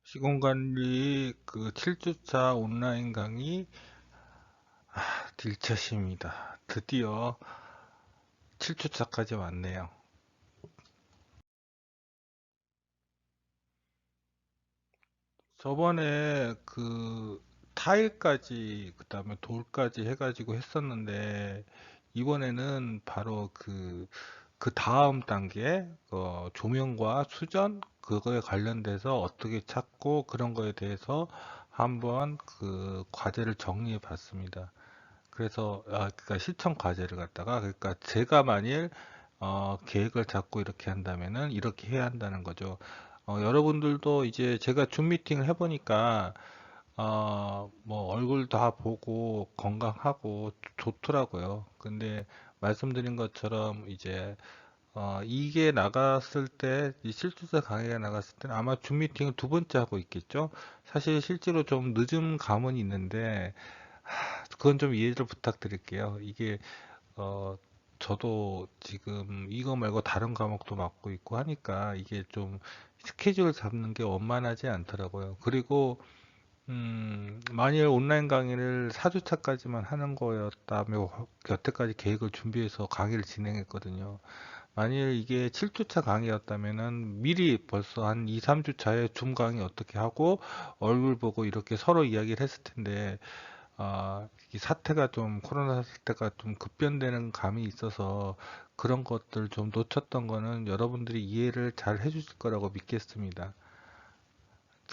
시공관리 그 7주차 온라인 강의 딜차시입니다. 드디어 7주차까지 왔네요. 저번에 그 타일까지 그다음에 돌까지 해가지고 했었는데 이번에는 바로 그 다음 단계 조명과 수전 그거에 관련돼서 어떻게 찾고 그런 거에 대해서 한번 그 과제를 정리해 봤습니다. 그래서 그러니까 실천 과제를 갖다가 그러니까 제가 만일 계획을 잡고 이렇게 한다면은 이렇게 해야 한다는 거죠. 여러분들도 이제 제가 줌 미팅을 해보니까 뭐 얼굴 다 보고 건강하고 좋더라고요. 근데 말씀드린 것처럼 이제 이게 나갔을 때, 이 실투자 강의가 나갔을 때는 아마 줌 미팅을 두 번째 하고 있겠죠? 사실 실제로 좀 늦은 감은 있는데, 그건 좀 이해를 부탁드릴게요. 이게, 어, 저도 지금 이거 말고 다른 과목도 맡고 있고 하니까 이게 좀 스케줄 잡는 게 원만하지 않더라고요. 그리고, 만일 온라인 강의를 4주차까지만 하는 거였다면 여태까지 계획을 준비해서 강의를 진행했거든요. 만일 이게 7주차 강의였다면은 미리 벌써 한 2, 3주차에 줌 강의 어떻게 하고 얼굴 보고 이렇게 서로 이야기를 했을 텐데 이 사태가 좀 코로나 사태가 좀 급변되는 감이 있어서 그런 것들 좀 놓쳤던 거는 여러분들이 이해를 잘 해주실 거라고 믿겠습니다.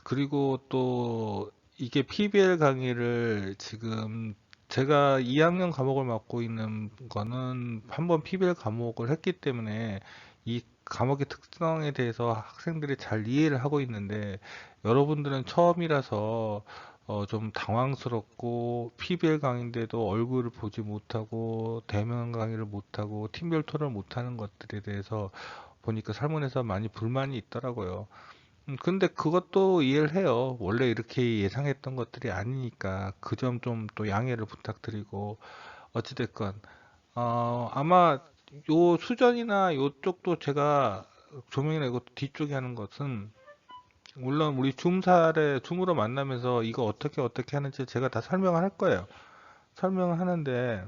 그리고 또 이게 PBL 강의를 지금 제가 2학년 과목을 맡고 있는 거는 한번 PBL 과목을 했기 때문에 이 과목의 특성에 대해서 학생들이 잘 이해를 하고 있는데 여러분들은 처음이라서 좀 당황스럽고 PBL 강의인데도 얼굴을 보지 못하고 대면 강의를 못하고 팀별 토론을 못하는 것들에 대해서 보니까 설문에서 많이 불만이 있더라고요. 근데 그것도 이해를 해요. 원래 이렇게 예상했던 것들이 아니니까 그 점 좀 또 양해를 부탁드리고 어찌됐건 아마 요 수전이나 요쪽도 제가 조명이나 이거 뒤쪽에 하는 것은 물론 우리 줌으로 만나면서 이거 어떻게 하는지 제가 다 설명을 할 거예요. 설명을 하는데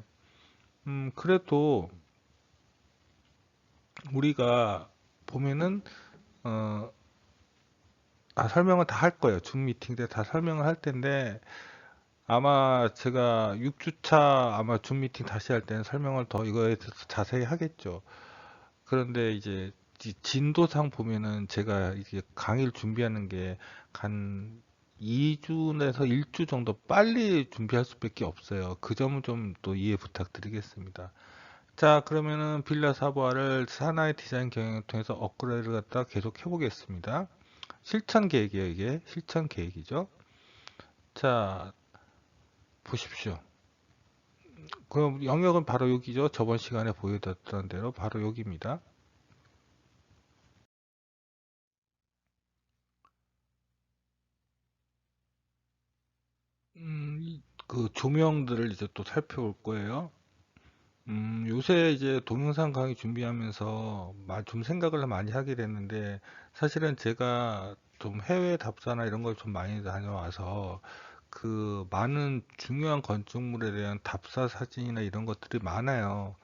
그래도 우리가 보면은 어, 설명을 다 할 거예요. 줌 미팅 때 다 설명을 할 텐데 아마 제가 6주차 아마 줌 미팅 다시 할 때는 설명을 더 이거에 대해서 자세히 하겠죠. 그런데 이제 진도상 보면은 제가 이게 강의를 준비하는 게 한 2주에서 1주 정도 빨리 준비할 수밖에 없어요. 그 점은 좀 또 이해 부탁드리겠습니다. 자, 그러면은 빌라 사보아를 사나이 디자인 경영을 통해서 업그레이드를 갖다 계속 해보겠습니다. 실천 계획이에요, 이게. 실천 계획이죠. 자, 보십시오. 그럼 영역은 바로 여기죠. 저번 시간에 보여드렸던 대로 바로 여기입니다. 그 조명들을 이제 또 살펴볼 거예요. 요새 이제 동영상 강의 준비하면서 좀 생각을 많이 하게 됐는데 사실은 제가 좀 해외 답사나 이런 걸 좀 많이 다녀와서 그 많은 중요한 건축물에 대한 답사 사진이나 이런 것들이 많아요.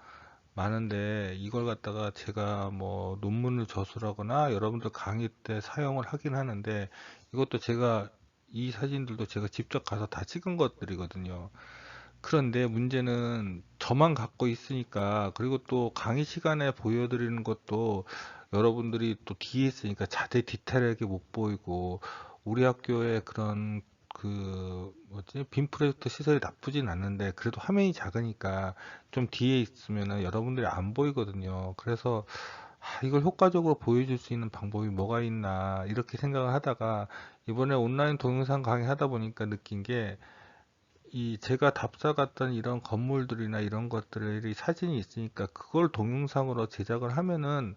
많은데 이걸 갖다가 제가 뭐 논문을 저술하거나 여러분들 강의 때 사용을 하긴 하는데 이것도 제가 이 사진들도 제가 직접 가서 다 찍은 것들이거든요. 그런데 문제는 저만 갖고 있으니까 그리고 또 강의 시간에 보여드리는 것도 여러분들이 또 뒤에 있으니까 자세히 디테일하게 못 보이고 우리 학교의 그런 그 뭐지 빔 프로젝터 시설이 나쁘진 않는데 그래도 화면이 작으니까 좀 뒤에 있으면은 여러분들이 안 보이거든요. 그래서 이걸 효과적으로 보여줄 수 있는 방법이 뭐가 있나 이렇게 생각을 하다가 이번에 온라인 동영상 강의 하다 보니까 느낀 게 이 제가 답사 갔던 이런 건물들이나 이런 것들이 사진이 있으니까 그걸 동영상으로 제작을 하면은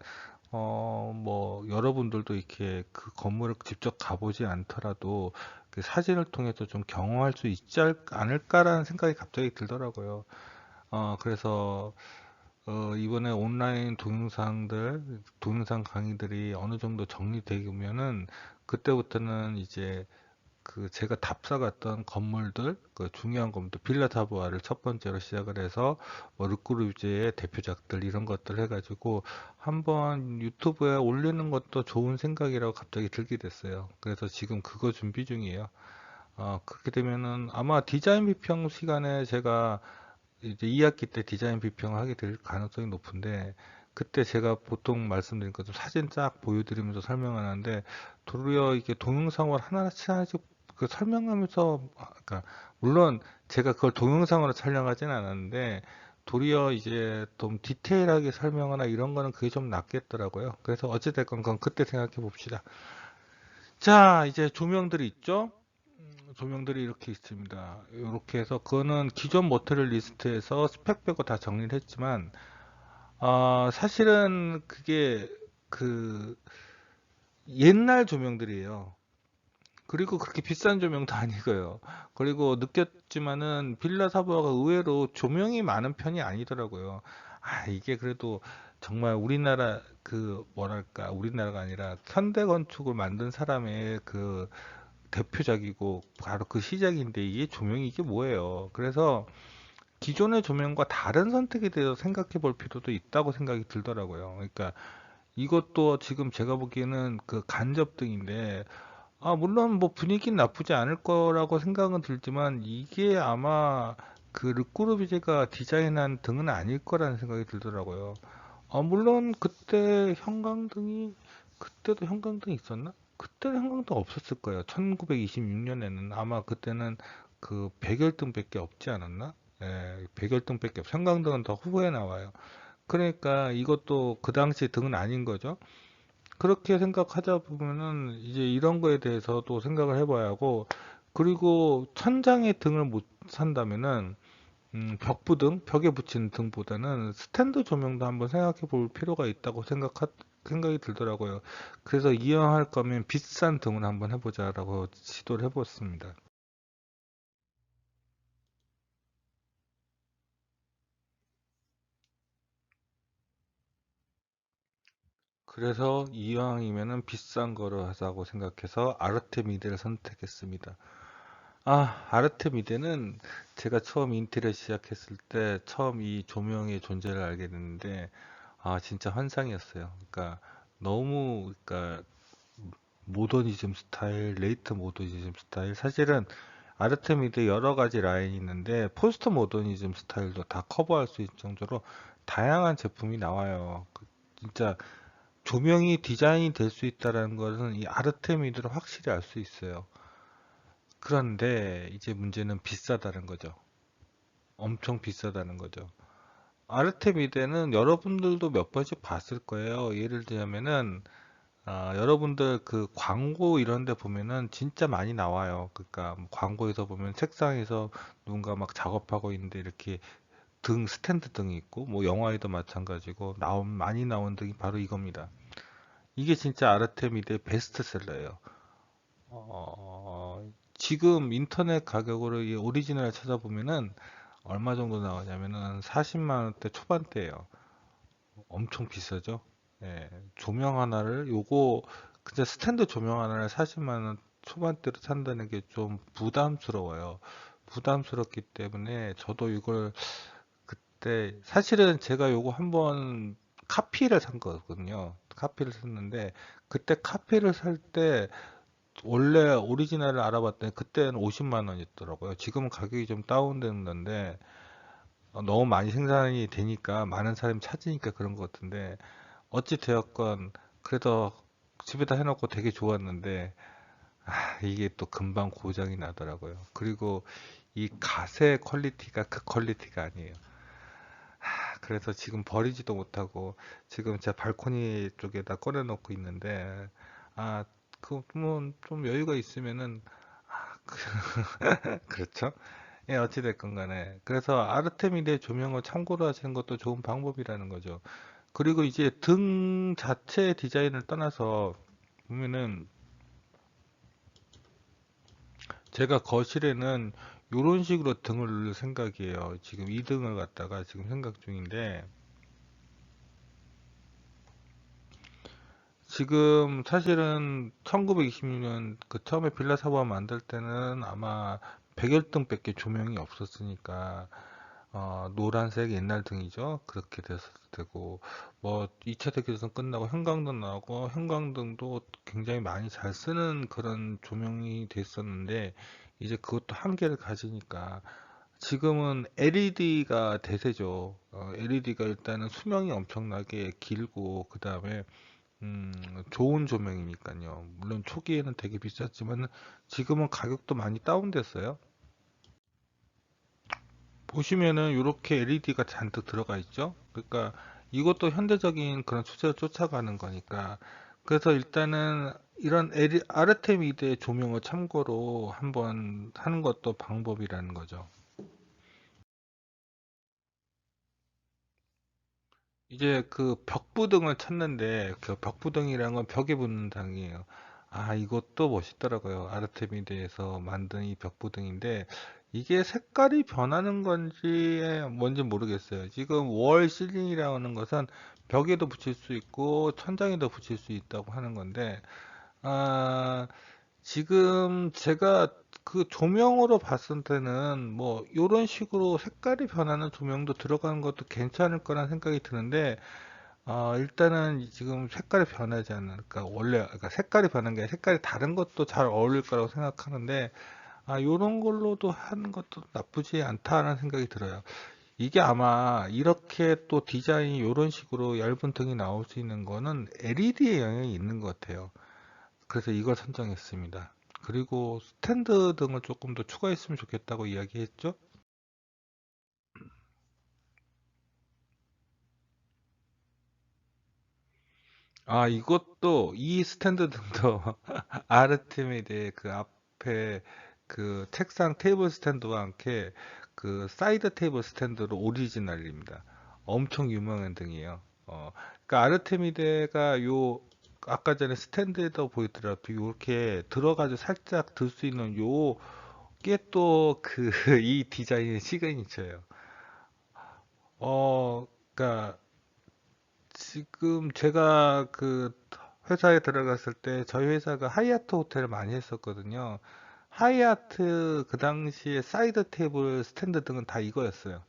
뭐 여러분들도 이렇게 그 건물을 직접 가보지 않더라도 그 사진을 통해서 좀 경험할 수 있지 않을까라는 생각이 갑자기 들더라고요. 그래서 이번에 온라인 동영상 강의들이 어느 정도 정리되면은 그때부터는 이제 그 제가 답사갔던 건물들, 그 중요한 건물들, 빌라 타보아를 첫 번째로 시작을 해서 뭐 르꼬르비제의 대표작들 이런 것들 해가지고 한번 유튜브에 올리는 것도 좋은 생각이라고 갑자기 들게 됐어요. 그래서 지금 그거 준비 중이에요. 그렇게 되면은 아마 디자인 비평 시간에 제가 이제 2학기 때 디자인 비평을 하게 될 가능성이 높은데 그때 제가 보통 말씀드린 것처럼 사진 쫙 보여드리면서 설명하는데 도리어 이게 동영상을 하나씩 하나씩 그 설명하면서 그러니까 물론 제가 그걸 동영상으로 촬영하진 않았는데 도리어 이제 좀 디테일하게 설명하나 이런 거는 그게 좀 낫겠더라고요. 그래서 어찌됐건 그건 그때 생각해 봅시다. 자, 이제 조명들이 있죠? 조명들이 이렇게 있습니다. 이렇게 해서 그거는 기존 모델 리스트에서 스펙 빼고 다 정리를 했지만 사실은 그게 그 옛날 조명들이에요. 그리고 그렇게 비싼 조명도 아니고요. 그리고 느꼈지만은 빌라 사부아가 의외로 조명이 많은 편이 아니더라고요. 이게 그래도 정말 우리나라 그 뭐랄까 우리나라가 아니라 현대 건축을 만든 사람의 그 대표작이고 바로 그 시작인데 이게 조명이 이게 뭐예요? 그래서 기존의 조명과 다른 선택에 대해서 생각해 볼 필요도 있다고 생각이 들더라고요. 그러니까 이것도 지금 제가 보기에는 그 간접등인데 물론 뭐 분위기는 나쁘지 않을 거라고 생각은 들지만 이게 아마 그 르꼬르비제가 디자인한 등은 아닐 거라는 생각이 들더라고요. 물론 그때도 형광등이 있었나? 그때는 형광등 없었을 거예요. 1926년에는 아마 그때는 그 백열등밖에 없지 않았나? 예, 백열등밖에 형광등은 더 후에 나와요. 그러니까 이것도 그 당시 등은 아닌 거죠. 그렇게 생각하다 보면은 이제 이런 거에 대해서도 생각을 해봐야 하고, 그리고 천장에 등을 못 산다면은 벽부등, 벽에 붙이는 등보다는 스탠드 조명도 한번 생각해 볼 필요가 있다고 생각이 들더라고요. 그래서 이왕할 거면 비싼 등을 한번 해보자라고 시도를 해봤습니다. 그래서 이왕이면은 비싼 거를 하자고 생각해서 아르테미데를 선택했습니다. 아르테미데는 제가 처음 인테리어 시작했을 때 처음 이 조명의 존재를 알게 됐는데, 진짜 환상이었어요. 그러니까 너무, 그러니까 모더니즘 스타일, 레이트 모더니즘 스타일. 사실은 아르테미드 여러 가지 라인이 있는데 포스트 모더니즘 스타일도 다 커버할 수 있을 정도로 다양한 제품이 나와요. 진짜 조명이 디자인이 될 수 있다는 것은 이 아르테미드로 확실히 알 수 있어요. 그런데 이제 문제는 비싸다는 거죠. 엄청 비싸다는 거죠. 아르테미드는 여러분들도 몇 번씩 봤을 거예요. 예를 들자면은 여러분들 그 광고 이런 데 보면은 진짜 많이 나와요. 그러니까 뭐 광고에서 보면 책상에서 누군가 막 작업하고 있는데 이렇게 스탠드 등이 있고, 뭐 영화에도 마찬가지고, 많이 나온 등이 바로 이겁니다. 이게 진짜 아르테미드의 베스트셀러예요. 지금 인터넷 가격으로 이 오리지널 찾아보면은 얼마 정도 나오냐면은 40만 원대 초반대예요. 엄청 비싸죠? 예, 조명 하나를 요거 그냥 스탠드 조명 하나를 40만 원 초반대로 산다는 게 좀 부담스러워요. 부담스럽기 때문에 저도 이걸 그때 사실은 제가 요거 한번 카피를 산 거거든요. 카피를 샀는데 그때 카피를 살 때 원래 오리지널을 알아봤더니 그때는 50만 원이었더라고요. 지금은 가격이 좀 다운된 건데 너무 많이 생산이 되니까 많은 사람이 찾으니까 그런 것 같은데 어찌 되었건 그래도 집에다 해놓고 되게 좋았는데 이게 또 금방 고장이 나더라고요. 그리고 이 갓의 퀄리티가 그 퀄리티가 아니에요. 그래서 지금 버리지도 못하고 지금 제 발코니 쪽에다 꺼내놓고 있는데 아, 좀 여유가 있으면은 그렇죠? 예, 어찌됐건 간에. 그래서 아르테미데 조명을 참고로 하시는 것도 좋은 방법이라는 거죠. 그리고 이제 등 자체 디자인을 떠나서 보면은 제가 거실에는 이런 식으로 등을 넣을 생각이에요. 지금 이 등을 갖다가 지금 생각 중인데 지금 사실은 1926년 그 처음에 빌라 사범 만들 때는 아마 백열등밖에 조명이 없었으니까 노란색 옛날 등이죠. 그렇게 됐을 테고 뭐 2차 대교전 끝나고 형광등 나오고 형광등도 굉장히 많이 잘 쓰는 그런 조명이 됐었는데 이제 그것도 한계를 가지니까 지금은 LED가 대세죠. LED가 일단은 수명이 엄청나게 길고 그 다음에 좋은 조명이니까요. 물론 초기에는 되게 비쌌지만 지금은 가격도 많이 다운됐어요. 보시면은 이렇게 LED가 잔뜩 들어가 있죠. 그러니까 이것도 현대적인 그런 추세를 쫓아가는 거니까. 그래서 일단은 이런 아르테미드 조명을 참고로 한번 하는 것도 방법이라는 거죠. 이제 그 벽부등을 찾는데 그 벽부등이란 건 벽에 붙는 당이에요. 아, 이것도 멋있더라고요. 아르테미드에서 만든 이 벽부등인데 이게 색깔이 변하는 건지 뭔지 모르겠어요. 지금 월 실링이라는 것은 벽에도 붙일 수 있고 천장에도 붙일 수 있다고 하는 건데 아, 지금 제가 그 조명으로 봤을 때는 뭐 이런 식으로 색깔이 변하는 조명도 들어가는 것도 괜찮을 거란 생각이 드는데 일단은 지금 색깔이 변하지 않으니까 원래 그러니까 색깔이 변한 게 아니라 색깔이 다른 것도 잘 어울릴 거라고 생각하는데 요런 걸로도 하는 것도 나쁘지 않다는 생각이 들어요. 이게 아마 이렇게 또 디자인이 이런 식으로 얇은 등이 나올 수 있는 거는 LED의 영향이 있는 것 같아요. 그래서 이걸 선정했습니다. 그리고 스탠드 등을 조금 더 추가했으면 좋겠다고 이야기했죠. 이것도 이 스탠드 등도 아르테미드의 그 앞에 그 책상 테이블 스탠드와 함께 그 사이드 테이블 스탠드로 오리지널입니다. 엄청 유명한 등이에요. 그러니까 아르테미드가 요 아까 전에 스탠드에도 보이더라도 이렇게 들어가지고 살짝 들 수 있는 요게 또 그 이 디자인의 시그니처예요. 그러니까 지금 제가 그 회사에 들어갔을 때 저희 회사가 하이아트 호텔을 많이 했었거든요. 하이아트 그 당시에 사이드 테이블 스탠드 등은 다 이거였어요.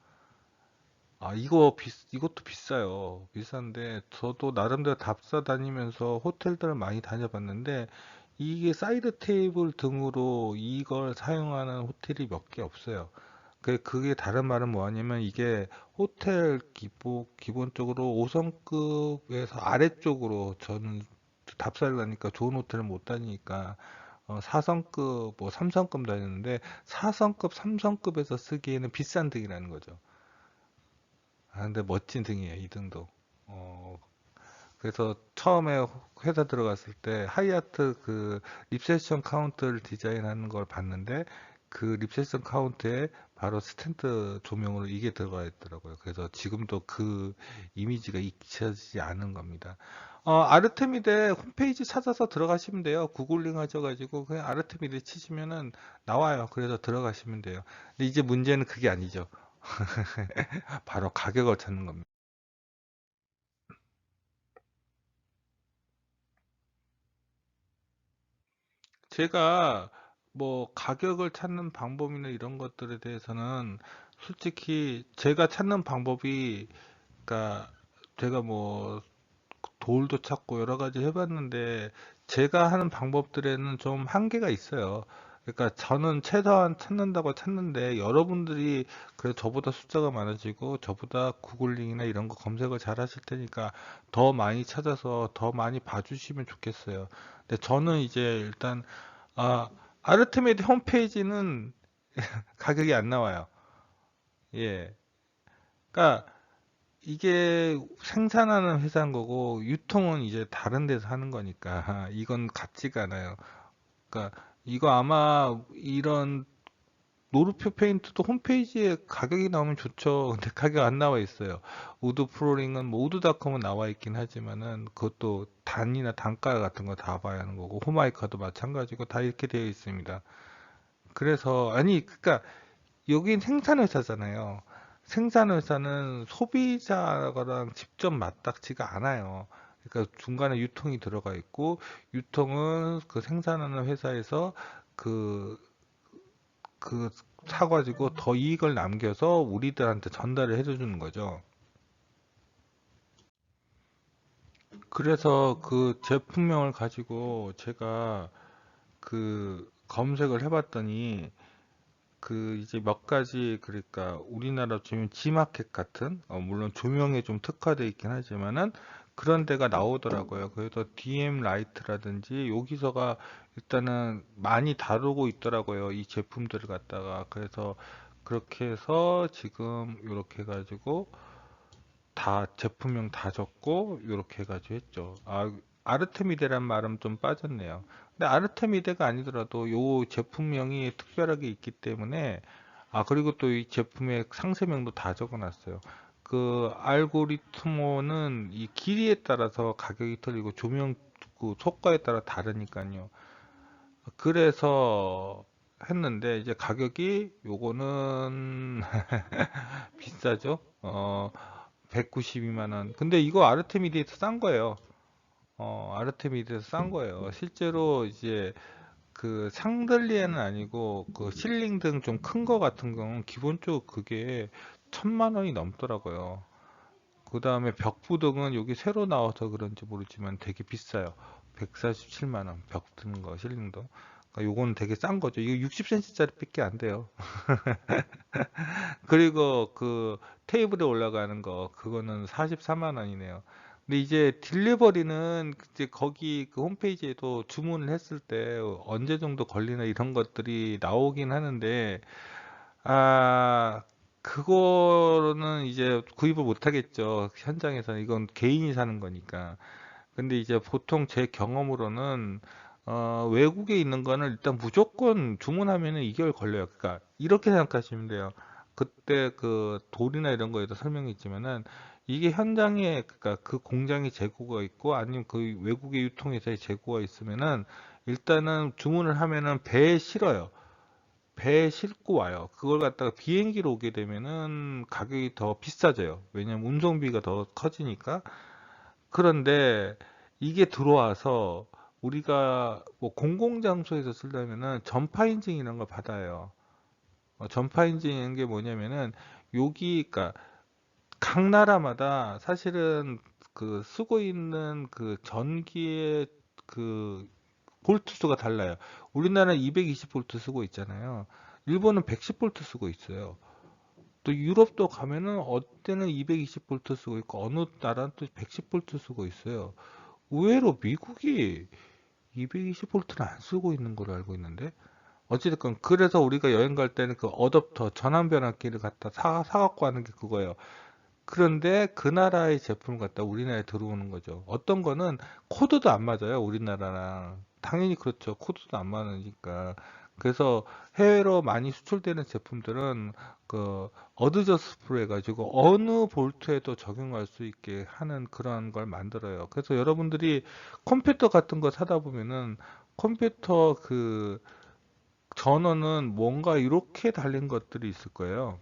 이것도 비싸요. 비싼데 저도 나름대로 답사 다니면서 호텔들을 많이 다녀봤는데 이게 사이드 테이블 등으로 이걸 사용하는 호텔이 몇 개 없어요. 그게 다른 말은 뭐냐면 이게 호텔 기본적으로 5성급에서 아래쪽으로 저는 답사를 가니까 좋은 호텔을 못 다니니까 4성급 뭐 3성급 다녔는데 4성급 3성급에서 쓰기에는 비싼 등이라는 거죠. 근데 멋진 등이에요, 이 등도. 어, 그래서 처음에 회사 들어갔을 때 하이아트 그 립세션 카운트를 디자인하는 걸 봤는데 그 립세션 카운트에 바로 스탠드 조명으로 이게 들어가 있더라고요. 그래서 지금도 그 이미지가 잊혀지지 않은 겁니다. 아르테미데 홈페이지 찾아서 들어가시면 돼요. 구글링 하셔가지고 그냥 아르테미데 치시면은 나와요. 그래서 들어가시면 돼요. 근데 이제 문제는 그게 아니죠. 바로 가격을 찾는 겁니다. 제가 뭐 가격을 찾는 방법이나 이런 것들에 대해서는 솔직히 제가 찾는 방법이 그러니까 제가 뭐 돌도 찾고 여러 가지 해봤는데 제가 하는 방법들에는 좀 한계가 있어요. 그러니까 저는 최소한 찾는다고 찾는데 여러분들이 그래 저보다 숫자가 많아지고 저보다 구글링이나 이런 거 검색을 잘 하실 테니까 더 많이 찾아서 더 많이 봐주시면 좋겠어요. 근데 저는 이제 일단 아르테미드 홈페이지는 가격이 안 나와요. 예. 그러니까 이게 생산하는 회사인 거고 유통은 이제 다른 데서 하는 거니까 이건 같지가 않아요. 그러니까 이거 아마 이런 노르표 페인트도 홈페이지에 가격이 나오면 좋죠. 근데 가격 안 나와 있어요. 우드 프로링은 뭐 우드닷컴은 나와 있긴 하지만은 그것도 단이나 단가 같은 거 다 봐야 하는 거고 호마이카도 마찬가지고 다 이렇게 되어 있습니다. 그래서 아니 그러니까 여긴 생산회사잖아요. 생산회사는 소비자랑 직접 맞닥지가 않아요. 그러니까 중간에 유통이 들어가 있고, 유통은 그 생산하는 회사에서 그, 그 사가지고 더 이익을 남겨서 우리들한테 전달을 해주는 거죠. 그래서 그 제품명을 가지고 제가 그 검색을 해봤더니 그 이제 몇 가지, 그러니까 우리나라 치면 G마켓 같은, 물론 조명에 좀 특화되어 있긴 하지만은 그런 데가 나오더라고요. 그래서 DM 라이트라든지 여기서가 일단은 많이 다루고 있더라고요. 이 제품들을 갖다가. 그래서 그렇게 해서 지금 이렇게 해가지고 다 제품명 다 적고 이렇게 해가지고 했죠. 아르테미데란 말은 좀 빠졌네요. 근데 아르테미데가 아니더라도 요 제품명이 특별하게 있기 때문에, 그리고 또 이 제품의 상세명도 다 적어놨어요. 그 알고리트모는 이 길이에 따라서 가격이 틀리고 조명 그 효과에 따라 다르니까요. 그래서 했는데 이제 가격이 요거는 비싸죠. 192만 원. 근데 이거 아르테미디에서 싼 거예요. 아르테미디에서 싼 거예요. 실제로 이제 그 샹들리에는 아니고 그 실링 등 좀 큰 거 같은 경우는 기본적으로 그게 1000만 원이 넘더라고요. 그 다음에 벽부등은 여기 새로 나와서 그런지 모르지만 되게 비싸요. 147만 원. 벽 드는 거 실링등. 그러니까 요거는 되게 싼 거죠. 이거 60cm짜리 밖에 안 돼요. 그리고 그 테이블에 올라가는 거 그거는 44만 원이네요. 근데 이제 딜리버리는 이제 거기 그 홈페이지에도 주문을 했을 때 언제 정도 걸리나 이런 것들이 나오긴 하는데, 아 그거는 이제 구입을 못 하겠죠. 현장에서 이건 개인이 사는 거니까. 근데 이제 보통 제 경험으로는 외국에 있는 거는 일단 무조건 주문하면은 2개월 걸려요. 그러니까 이렇게 생각하시면 돼요. 그때 그 돌이나 이런 거에도 설명이 있지만은 이게 현장에, 그러니까 그 공장이 재고가 있고 아니면 그 외국의 유통회사에 재고가 있으면은 일단은 주문을 하면은 배에 실어요. 배에 싣고 와요. 그걸 갖다가 비행기로 오게 되면은 가격이 더 비싸져요. 왜냐면 운송비가 더 커지니까. 그런데 이게 들어와서 우리가 뭐 공공장소에서 쓰려면은 전파 인증 이런 걸 받아요. 전파 인증인 게 뭐냐면은 여기, 그러니까 각 나라마다 사실은 그 쓰고 있는 그 전기의 그 볼트 수가 달라요. 우리나라는 220볼트 쓰고 있잖아요. 일본은 110볼트 쓰고 있어요. 또 유럽도 가면은 어때는 220볼트 쓰고 있고 어느 나라는 또 110볼트 쓰고 있어요. 의외로 미국이 220볼트를 안 쓰고 있는 걸로 알고 있는데, 어찌됐건 그래서 우리가 여행 갈 때는 그 어댑터 전원 변압기를 갖다 사갖고 하는 게 그거예요. 그런데 그 나라의 제품을 갖다 우리나라에 들어오는 거죠. 어떤 거는 코드도 안 맞아요, 우리나라랑. 당연히 그렇죠. 코드도 안 맞으니까. 그래서 해외로 많이 수출되는 제품들은 그 어드저스프로 해가지고 어느 볼트에도 적용할 수 있게 하는 그런 걸 만들어요. 그래서 여러분들이 컴퓨터 같은 거 사다 보면은 컴퓨터 그 전원은 뭔가 이렇게 달린 것들이 있을 거예요.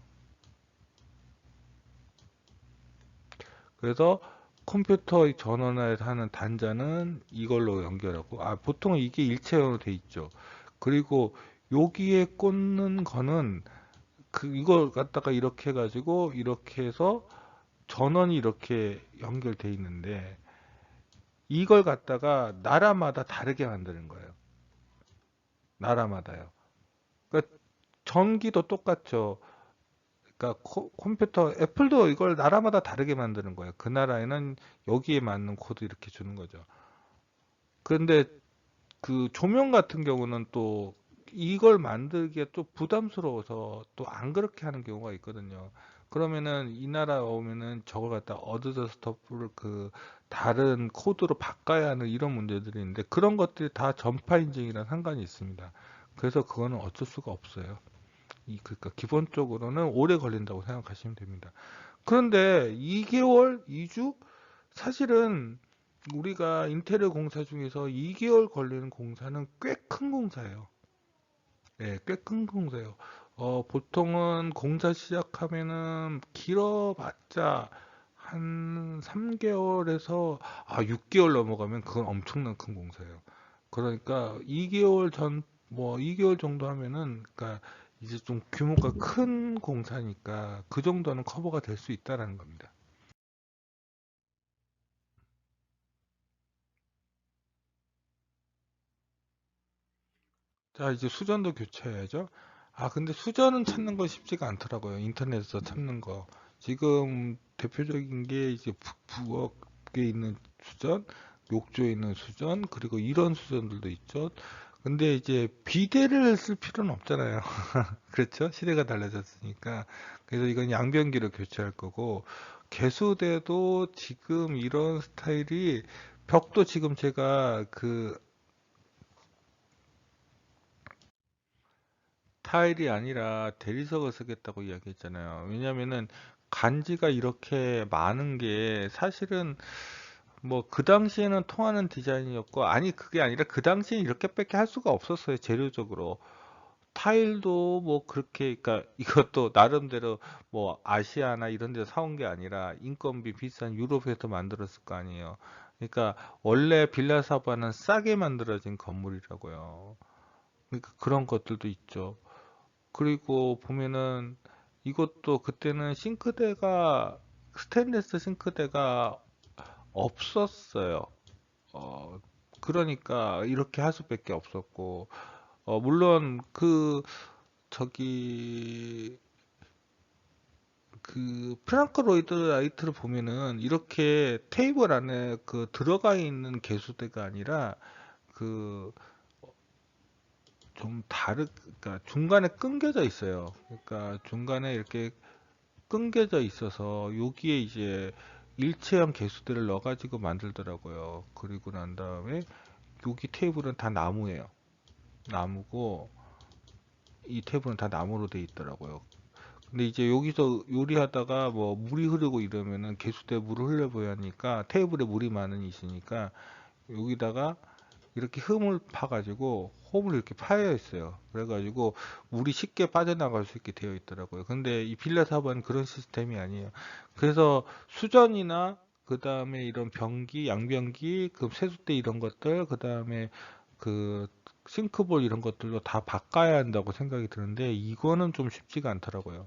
그래서 컴퓨터 전원에 하는 단자는 이걸로 연결하고, 보통 이게 일체형으로 돼 있죠. 그리고 여기에 꽂는 거는 그 이걸 갖다가 이렇게 해가지고 이렇게 해서 전원이 이렇게 연결돼 있는데, 이걸 갖다가 나라마다 다르게 만드는 거예요. 나라마다요. 그러니까 전기도 똑같죠. 그러니까 컴퓨터 애플도 이걸 나라마다 다르게 만드는 거예요. 그 나라에는 여기에 맞는 코드 이렇게 주는 거죠. 그런데 그 조명 같은 경우는 또 이걸 만들기에 또 부담스러워서 또 안 그렇게 하는 경우가 있거든요. 그러면은 이 나라 오면은 저걸 갖다 어드저 스토프를 그 다른 코드로 바꿔야 하는 이런 문제들이 있는데, 그런 것들이 다 전파 인증이랑 상관이 있습니다. 그래서 그거는 어쩔 수가 없어요. 그러니까 기본적으로는 오래 걸린다고 생각하시면 됩니다. 그런데 2개월, 2주? 사실은 우리가 인테리어 공사 중에서 2개월 걸리는 공사는 꽤 큰 공사예요. 네, 꽤 큰 공사예요. 보통은 공사 시작하면은 길어봤자 한 3개월에서 6개월 넘어가면 그건 엄청난 큰 공사예요. 그러니까 2개월 전, 뭐 2개월 정도 하면은, 그러니까 이제 좀 규모가 큰 공사니까 그 정도는 커버가 될 수 있다라는 겁니다. 자, 이제 수전도 교체해야죠. 근데 수전은 찾는 거 쉽지가 않더라고요. 인터넷에서 찾는 거. 지금 대표적인 게 이제 부엌에 있는 수전, 욕조에 있는 수전, 그리고 이런 수전들도 있죠. 근데 이제 비데를 쓸 필요는 없잖아요. 그렇죠? 시대가 달라졌으니까. 그래서 이건 양변기를 교체할 거고, 개수대도 지금 이런 스타일이, 벽도 지금 제가 그 타일이 아니라 대리석을 쓰겠다고 이야기했잖아요. 왜냐면은 간지가 이렇게 많은 게 사실은 뭐 그 당시에는 통하는 디자인이었고, 아니 그게 아니라 그 당시엔 이렇게밖에 할 수가 없었어요, 재료적으로. 타일도 뭐 그렇게, 그러니까 이것도 나름대로 뭐 아시아나 이런 데서 사온 게 아니라 인건비 비싼 유럽에서 만들었을 거 아니에요. 그러니까 원래 빌라사바는 싸게 만들어진 건물이라고요. 그러니까 그런 것들도 있죠. 그리고 보면은 이것도 그때는 싱크대가, 스테인리스 싱크대가 없었어요. 어, 그러니까 이렇게 할 수밖에 없었고, 물론 저기 프랑크 로이드 라이트를 보면은 이렇게 테이블 안에 들어가 있는 개수대가 아니라 그 좀 그러니까 중간에 끊겨져 있어요. 그러니까 중간에 이렇게 끊겨져 있어서 여기에 이제 일체형 개수대를 넣어가지고 만들더라고요. 그리고 난 다음에 여기 테이블은 다 나무예요. 나무고 이 테이블은 다 나무로 돼 있더라고요. 근데 이제 여기서 요리하다가 뭐 물이 흐르고 이러면은 개수대에 물을 흘려보야 하니까 테이블에 물이 많이 있으니까 여기다가 이렇게 흠을 파가지고 홈을 이렇게 파여 있어요. 그래가지고 물이 쉽게 빠져나갈 수 있게 되어 있더라고요. 근데 이 빌라 사업은 그런 시스템이 아니에요. 그래서 수전이나 그 다음에 이런 변기, 양변기, 그 세숫대 이런 것들, 그 다음에 그 싱크볼 이런 것들도 다 바꿔야 한다고 생각이 드는데 이거는 좀 쉽지가 않더라고요.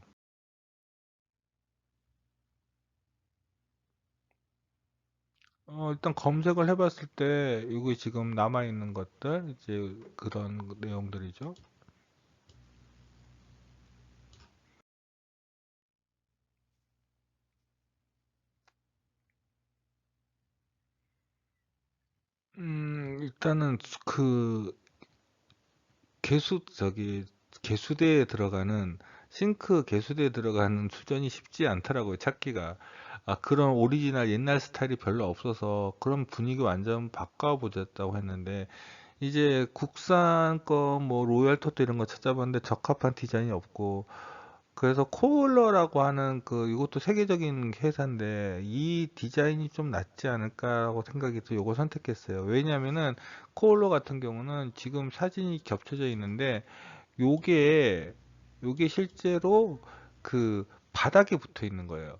일단 검색을 해봤을 때 여기 지금 남아있는 것들 이제 그런 내용들이죠. 일단은 개수대에 들어가는, 싱크 개수대에 들어가는 수전이 쉽지 않더라고요, 찾기가. 그런 오리지널 옛날 스타일이 별로 없어서 그런 분위기 완전 바꿔보겠다고 했는데, 이제 국산 거, 뭐, 로얄 토트 이런 거 찾아봤는데 적합한 디자인이 없고, 그래서 코올러라고 하는 이것도 세계적인 회사인데 이 디자인이 좀 낫지 않을까라고 생각이 들어 요거 선택했어요. 왜냐면은 코올러 같은 경우는 지금 사진이 겹쳐져 있는데 요게 요게 실제로 바닥에 붙어 있는 거예요.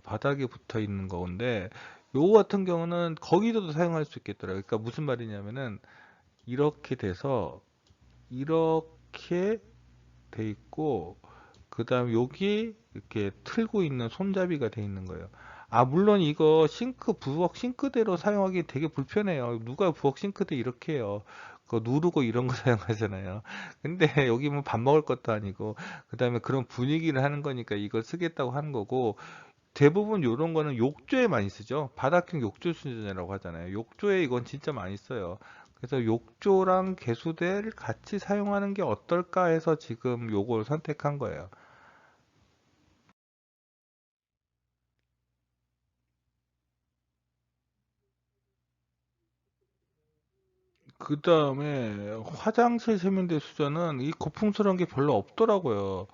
바닥에 붙어 있는 건데 요거 같은 경우는 거기서도 사용할 수 있겠더라고요. 그러니까 무슨 말이냐면은 이렇게 돼서 이렇게 돼 있고 그 다음 여기 이렇게 틀고 있는 손잡이가 돼 있는 거예요. 물론 이거 부엌 싱크대로 사용하기 되게 불편해요. 누가 부엌 싱크대 이렇게 해요. 그거 누르고 이런 거 사용하잖아요. 근데 여기 뭐 밥 먹을 것도 아니고, 그 다음에 그런 분위기를 하는 거니까 이걸 쓰겠다고 하는 거고, 대부분 이런 거는 욕조에 많이 쓰죠. 바닥형 욕조 수준이라고 하잖아요. 욕조에 이건 진짜 많이 써요. 그래서 욕조랑 개수대를 같이 사용하는 게 어떨까 해서 지금 요걸 선택한 거예요. 그 다음에 화장실 세면대 수저는 이 고풍스러운 게 별로 없더라고요.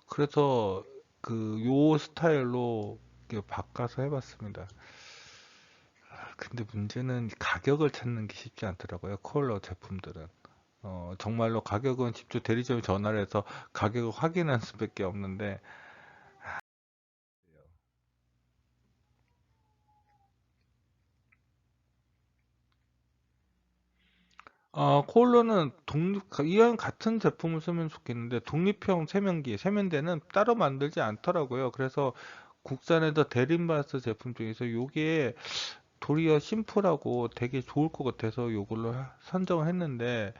그래서 요 스타일로 이렇게 바꿔서 해봤습니다. 근데 문제는 가격을 찾는 게 쉽지 않더라고요. 콜러 제품들은. 정말로 가격은 직접 대리점에 전화를 해서 가격을 확인할 수밖에 없는데, 콜로는 이왕 같은 제품을 쓰면 좋겠는데, 독립형 세면대는 따로 만들지 않더라고요. 그래서 국산에서 대림바스 제품 중에서 요게 도리어 심플하고 되게 좋을 것 같아서 요걸로 선정을 했는데,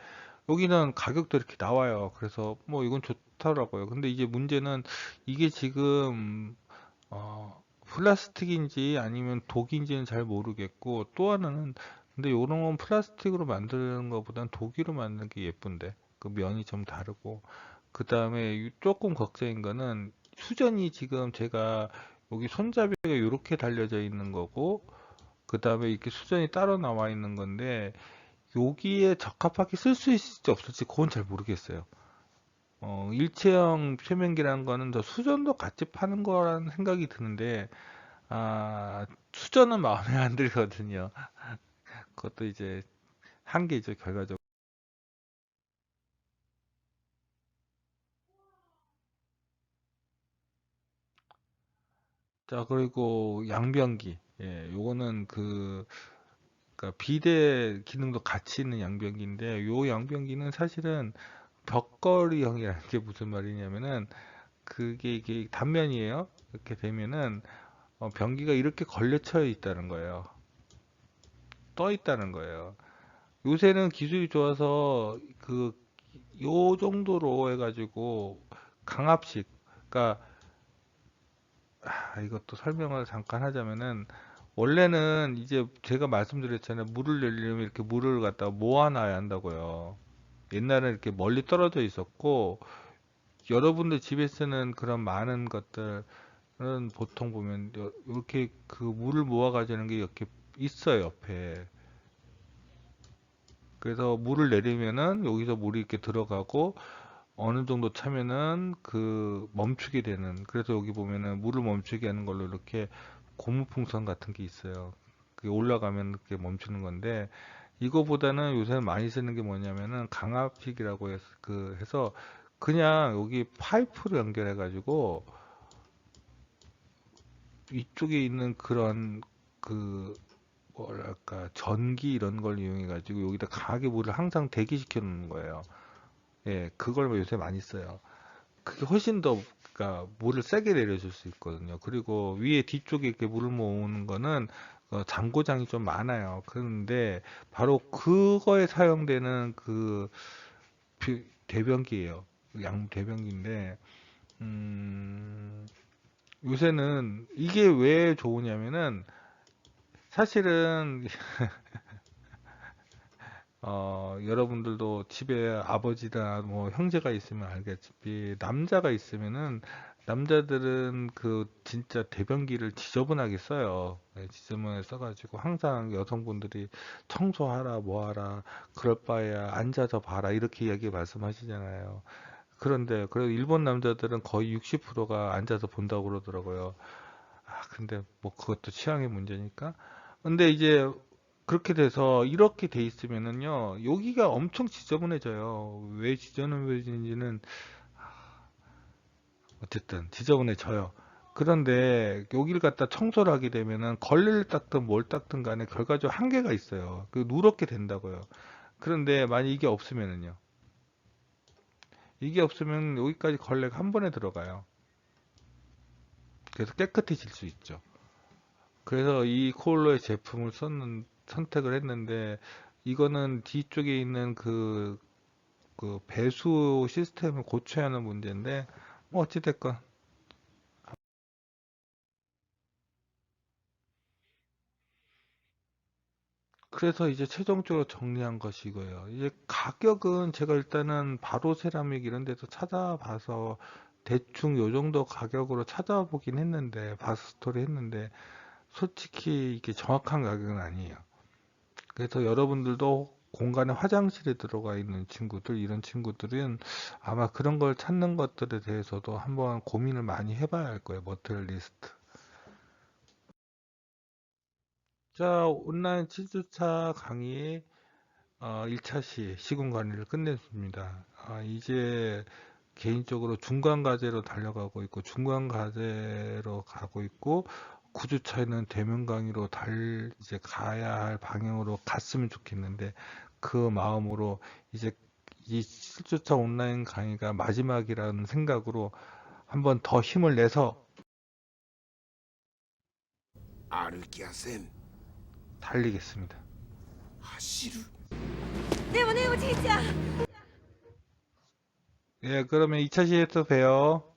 여기는 가격도 이렇게 나와요. 그래서 뭐 이건 좋더라고요. 근데 이제 문제는 이게 지금 플라스틱인지 아니면 독인지는 잘 모르겠고, 또 하나는 근데 요런 건 플라스틱으로 만드는 것보단 독일로 만드는 게 예쁜데, 그 면이 좀 다르고, 그 다음에 조금 걱정인 거는 수전이 지금 제가 여기 손잡이가 이렇게 달려져 있는 거고, 그 다음에 이렇게 수전이 따로 나와 있는 건데, 여기에 적합하게 쓸 수 있을지 없을지 그건 잘 모르겠어요. 일체형 세면기라는 거는 저 수전도 같이 파는 거라는 생각이 드는데, 수저는 마음에 안 들거든요. 그것도 이제 한계죠, 결과적으로. 자, 그리고 양변기. 예, 요거는 그러니까 비대 기능도 같이 있는 양변기인데, 요 양변기는 사실은 벽걸이형이라는 게 무슨 말이냐면은, 그게 이게 단면이에요. 이렇게 되면은, 변기가 이렇게 걸려쳐 있다는 거예요. 떠 있다는 거예요. 요새는 기술이 좋아서 요 정도로 해가지고 강압식, 그러니까 이것도 설명을 잠깐 하자면은, 원래는 이제 제가 말씀드렸잖아요. 물을 내리려면 이렇게 물을 갖다가 모아놔야 한다고요. 옛날에 이렇게 멀리 떨어져 있었고, 여러분들 집에 쓰는 그런 많은 것들은 보통 보면 이렇게 그 물을 모아 가지는 게 이렇게 있어요, 옆에. 그래서 물을 내리면은 여기서 물이 이렇게 들어가고, 어느 정도 차면은 멈추게 되는, 그래서 여기 보면은 물을 멈추게 하는 걸로 이렇게 고무풍선 같은 게 있어요. 그게 올라가면 이렇게 멈추는 건데, 이거보다는 요새 많이 쓰는 게 뭐냐면은 강압식이라고 해서 그냥 여기 파이프로 연결해 가지고 이쪽에 있는 그런 그 뭐랄까 전기 이런 걸 이용해 가지고 여기다 강하게 물을 항상 대기시켜 놓는 거예요. 예, 그걸 요새 많이 써요. 그게 훨씬 더, 그러니까 물을 세게 내려줄 수 있거든요. 그리고 위에 뒤쪽에 이렇게 물을 모으는 거는 잠고장이 좀 많아요. 그런데 바로 그거에 사용되는 대변기예요. 양 대변기인데, 요새는 이게 왜 좋으냐면은, 사실은 여러분들도 집에 아버지나 뭐 형제가 있으면 알겠지만, 남자가 있으면은, 남자들은 진짜 대변기를 지저분하게 써요. 네, 지저분하게 써가지고 항상 여성분들이 청소하라 뭐하라 그럴 바에야 앉아서 봐라 이렇게 얘기 말씀하시잖아요. 그런데 그래도 일본 남자들은 거의 60%가 앉아서 본다고 그러더라고요. 근데 뭐 그것도 취향의 문제니까. 근데 이제 그렇게 돼서 이렇게 돼 있으면은요, 여기가 엄청 지저분해져요. 왜 지저분해지는지는 어쨌든 지저분해져요. 그런데 여기를 갖다 청소를 하게 되면은 걸레를 닦든 뭘 닦든 간에 결과적으로 한계가 있어요. 누렇게 된다고요. 그런데 만약 이게 없으면은요. 이게 없으면 여기까지 걸레가 한 번에 들어가요. 그래서 깨끗해질 수 있죠. 그래서 이 콜로의 제품을 선택을 했는데, 이거는 뒤쪽에 있는 그 배수 시스템을 고쳐야 하는 문제인데, 뭐 어찌됐건. 그래서 이제 최종적으로 정리한 것이고요. 이제 가격은 제가 일단은 바로 세라믹 이런 데서 찾아봐서 대충 요 정도 가격으로 찾아보긴 했는데, 바스토리 했는데, 솔직히 이게 정확한 가격은 아니에요. 그래서 여러분들도 공간에 화장실에 들어가 있는 친구들, 이런 친구들은 아마 그런 걸 찾는 것들에 대해서도 한번 고민을 많이 해봐야 할 거예요. 머티리얼리스트. 자, 온라인 7주차 강의 1차 시공 관리를 끝냈습니다. 이제 개인적으로 중간 과제로 달려가고 있고, 중간 과제로 가고 있고, 9주차에는 대면 강의로 이제 가야 할 방향으로 갔으면 좋겠는데, 그 마음으로 이제 이 실조차 온라인 강의가 마지막이라는 생각으로 한번 더 힘을 내서 歩きやせん。 달리겠습니다. 走る。でもねおじいちゃん。 예, 그러면 2차 시에서 봬요.